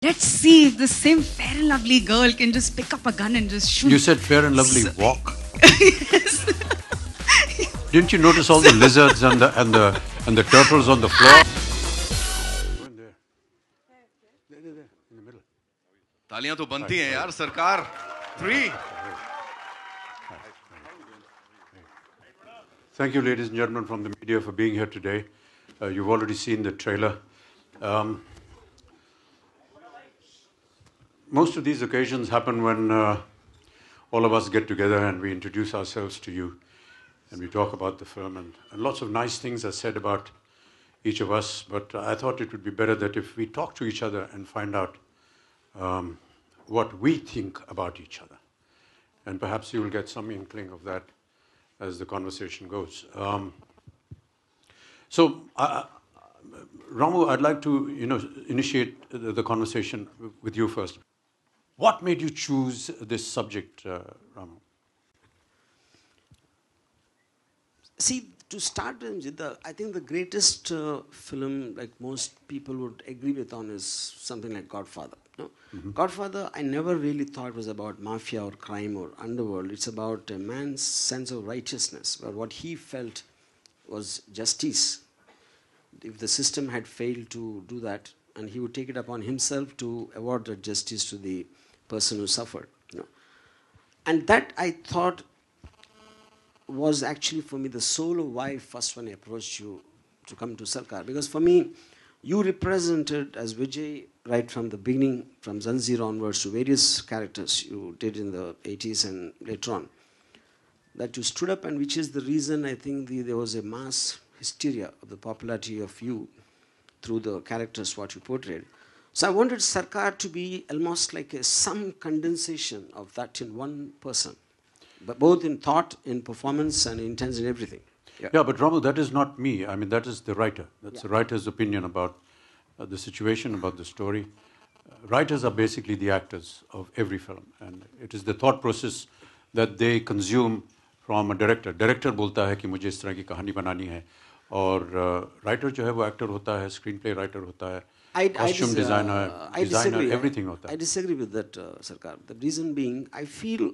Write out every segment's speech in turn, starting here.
let's see if the same fair and lovely girl can just pick up a gun and just shoot. You said fair and lovely walk. Yes. Didn't you notice all the lizards and the turtles on the floor? In the middle. तालियां तो बनती हैं यार सरकार. 3. Thank you, ladies and gentlemen from the media, for being here today. You've already seen the trailer. Most of these occasions happen when all of us get together and we introduce ourselves to you and we talk about the film, and lots of nice things are said about each of us, but I thought it would be better that if we talk to each other and find out what we think about each other. And perhaps you will get some inkling of that as the conversation goes. Ramu, I'd like to initiate the conversation with you first. What made you choose this subject, Ramu? See, to start with, I think the greatest film, like most people would agree with on, is something like Godfather. No? Mm-hmm. Godfather, I never really thought was about mafia or crime or underworld. It's about a man's sense of righteousness, where what he felt was justice. If the system had failed to do that, and he would take it upon himself to award that justice to the person who suffered. And that, I thought, was actually for me the soul of why first when I approached you to come to Sarkar. Because for me, you represented as Vijay right from the beginning, from Zanjeer onwards to various characters you did in the 80s and later on, that you stood up, and which is the reason I think there was a mass hysteria of the popularity of you through the characters what you portrayed. So I wanted Sarkar to be almost like some condensation of that in one person. But both in thought, in performance, and intent and everything. Yeah, but Ramu, that is not me. I mean, that is the writer. That's the writer's opinion about the situation, about the story. Writers are basically the actors of every film. And it is the thought process that they consume from a director. Director बोलता है कि मुझे इस तरह की कहानी बनानी है. और writer जो है वो actor होता है, screenplay writer होता है, costume designer, everything होता है. I disagree with that, Sarkar. The reason being, I feel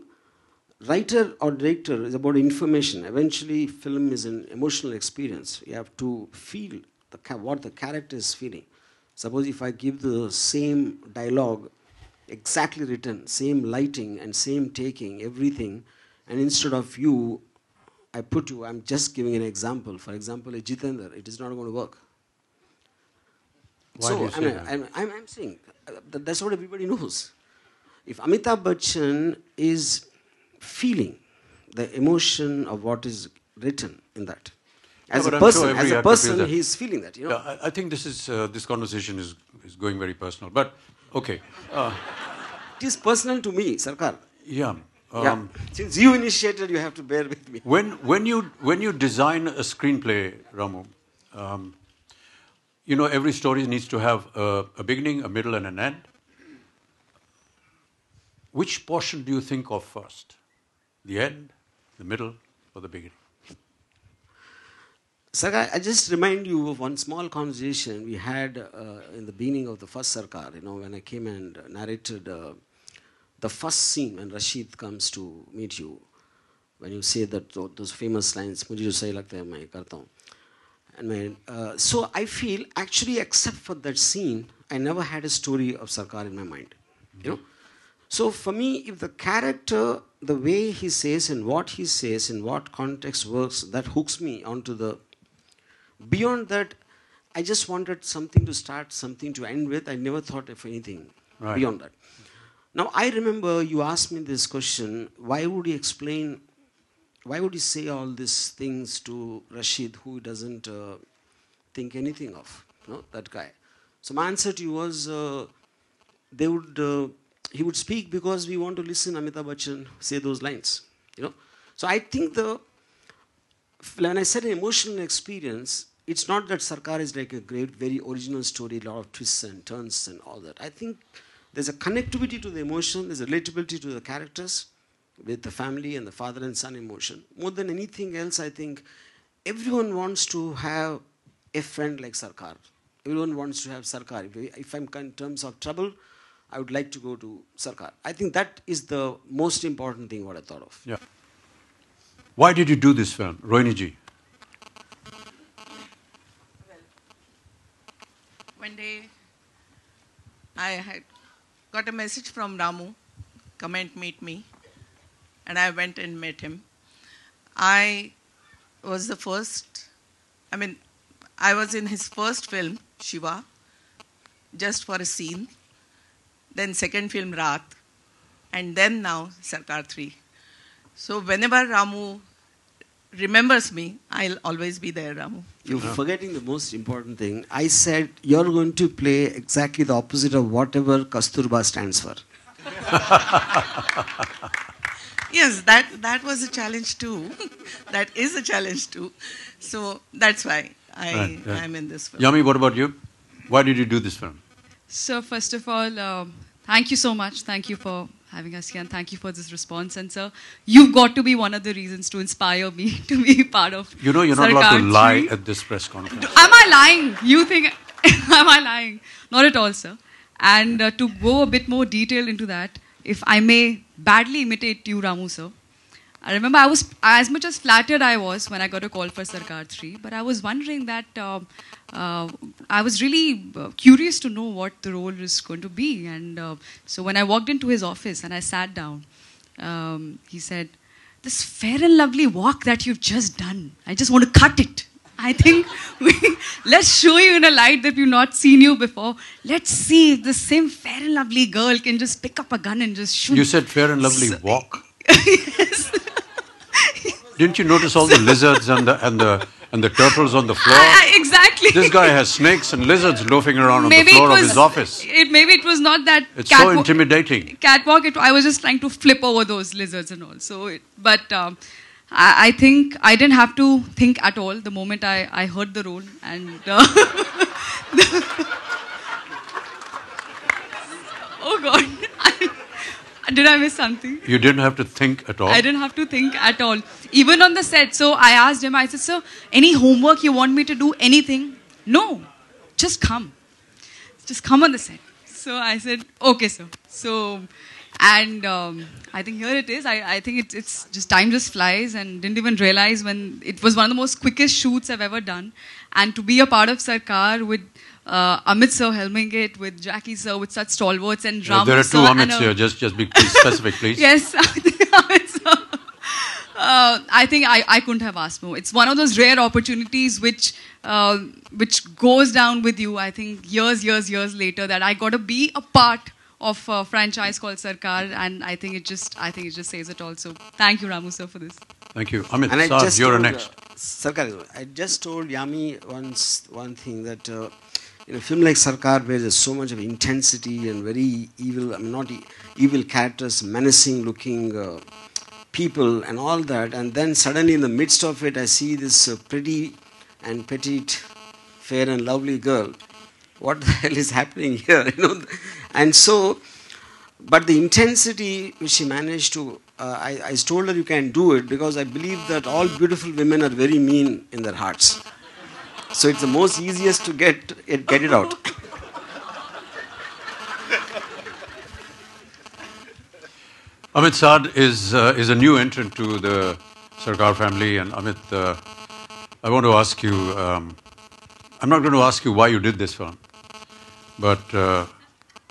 writer or director is about information. Eventually, film is an emotional experience. You have to feel what the character is feeling. Suppose if I give the same dialogue, exactly written, same lighting and same taking, everything, and instead of you, I put you, I'm just giving an example. For example, a Jitendra, it is not going to work. Why do you say that? I'm saying, that's what everybody knows. If Amitabh Bachchan is feeling the emotion of what is written in that. As a person, he's feeling that. Yeah, I think this conversation is going very personal. But okay, it is personal to me, Sarkar. Yeah. Since you initiated, you have to bear with me. When you design a screenplay, Ramu, every story needs to have a beginning, a middle, and an end. Which portion do you think of first? The end, the middle, or the beginning? Sarkar, I just remind you of one small conversation we had in the beginning of the first Sarkar, when I came and narrated the first scene when Rashid comes to meet you, when you say that those famous lines, "Mujhe jo sahi lagta hai, main karta hu." So I feel, actually, except for that scene, I never had a story of Sarkar in my mind. So for me, if the character, the way he says and what he says, in what context works, that hooks me onto the... Beyond that, I just wanted something to start, something to end with. I never thought of anything beyond that. Now, I remember you asked me this question, why would he say all these things to Rashid, who doesn't think anything of, that guy? So my answer to you was, he would speak because we want to listen Amitabh Bachchan say those lines, So I think when I said an emotional experience, it's not that Sarkar is like a great, very original story, a lot of twists and turns and all that. I think there's a connectivity to the emotion, there's a relatability to the characters with the family and the father and son emotion. More than anything else, I think everyone wants to have a friend like Sarkar. Everyone wants to have Sarkar. If I'm in terms of trouble, I would like to go to Sarkar. I think that is the most important thing what I thought of. Yeah. Why did you do this film, Rohini ji? One day, I had got a message from Ramu, come and meet me, and I went and met him. I was the first, I was in his first film, Shiva, just for a scene, then second film, Raat, and then now, Sarkar 3. So whenever Ramu remembers me, I'll always be there, Ramu. You're forgetting the most important thing. I said you're going to play exactly the opposite of whatever Kasturba stands for. Yes, that was a challenge too. That is a challenge too. So that's why I'm in this film. Yami, what about you? Why did you do this film? So first of all, thank you so much. Thank you for having us here and thank you for this response. And sir, you've got to be one of the reasons to inspire me to be part of You know you're not allowed to lie at this press conference. Am I lying? You think, am I lying? Not at all, sir. And to go a bit more detailed into that, if I may badly imitate you, Ramu, sir. I remember I was, as much as flattered I was when I got a call for Sarkar 3, but I was wondering that, I was really curious to know what the role is going to be. And so when I walked into his office and I sat down, he said, this fair and lovely walk that you've just done, I just want to cut it. I think let's show you in a light that we've not seen you before. Let's see if the same fair and lovely girl can just pick up a gun and just shoot. You said fair and lovely walk. Yes. Didn't you notice all the lizards and the turtles on the floor? Exactly. This guy has snakes and lizards loafing around on the floor of his office. Maybe it was not that. It's so intimidating. Catwalk. I was just trying to flip over those lizards and all. So, I think I didn't have to think at all the moment I heard the role. And oh God, did I miss something? You didn't have to think at all? I didn't have to think at all. Even on the set. So I asked him, I said, sir, any homework you want me to do, anything? No, just come. Just come on the set. So I said, okay, sir. So, and I think here it is. I think it's just time just flies and didn't even realize when it was one of the most quickest shoots I've ever done. And to be a part of Sarkar with Amit sir helming it, with Jackie sir, with such stalwarts and Ramu There are sir. two Amits here. Just be specific, please. Yes, Amit sir. I think I couldn't have asked more. It's one of those rare opportunities which goes down with you, I think, years later, that I got to be a part of a franchise called Sarkar, and I think it just says it all. So thank you, Ramu sir, for this. Thank you. Amit, And Saad, you're next. Sarkar, I just told Yami once one thing that in a film like Sarkar, where there's so much of intensity and very evil, not evil characters, menacing looking people and all that, and then suddenly in the midst of it, I see this pretty and petite, fair and lovely girl. What the hell is happening here? And so, but the intensity which she managed to, I told her you can do it because I believe that all beautiful women are very mean in their hearts. So it's the most easiest to get it out. Amit Saad is a new entrant to the Sarkar family, and Amit, I want to ask you, I'm not going to ask you why you did this film, but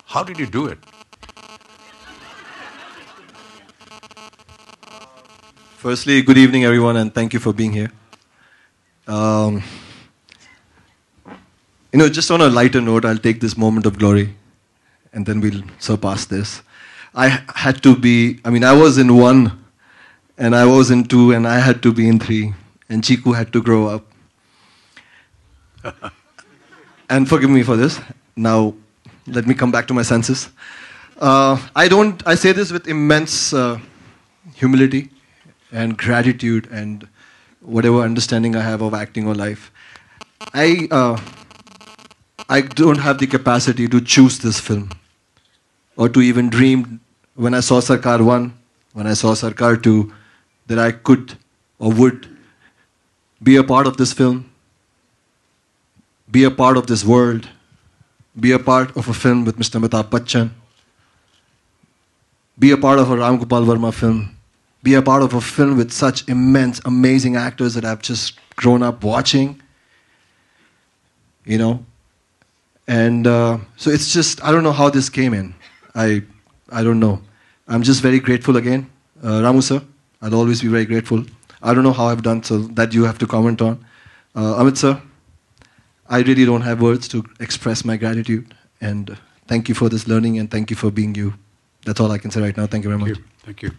how did you do it? Firstly, good evening everyone and thank you for being here. Just on a lighter note, I'll take this moment of glory and then we'll surpass this. I was in 1 and I was in 2 and I had to be in 3 and Chiku had to grow up. And forgive me for this. Now, let me come back to my senses. I say this with immense humility and gratitude and whatever understanding I have of acting or life. I don't have the capacity to choose this film or to even dream when I saw Sarkar 1, when I saw Sarkar 2, that I could or would be a part of this film, be a part of this world, be a part of a film with Mr. Amitabh Bachchan, be a part of a Ram Gopal Verma film, be a part of a film with such immense, amazing actors that I've just grown up watching, you know. And so it's just, I don't know how this came in. I don't know. I'm just very grateful again. Ramu sir, I'll always be very grateful. I don't know how I've done, so that you have to comment on. Amit sir, I really don't have words to express my gratitude. And thank you for this learning, and thank you for being you. That's all I can say right now. Thank you very much. Thank you. Thank you.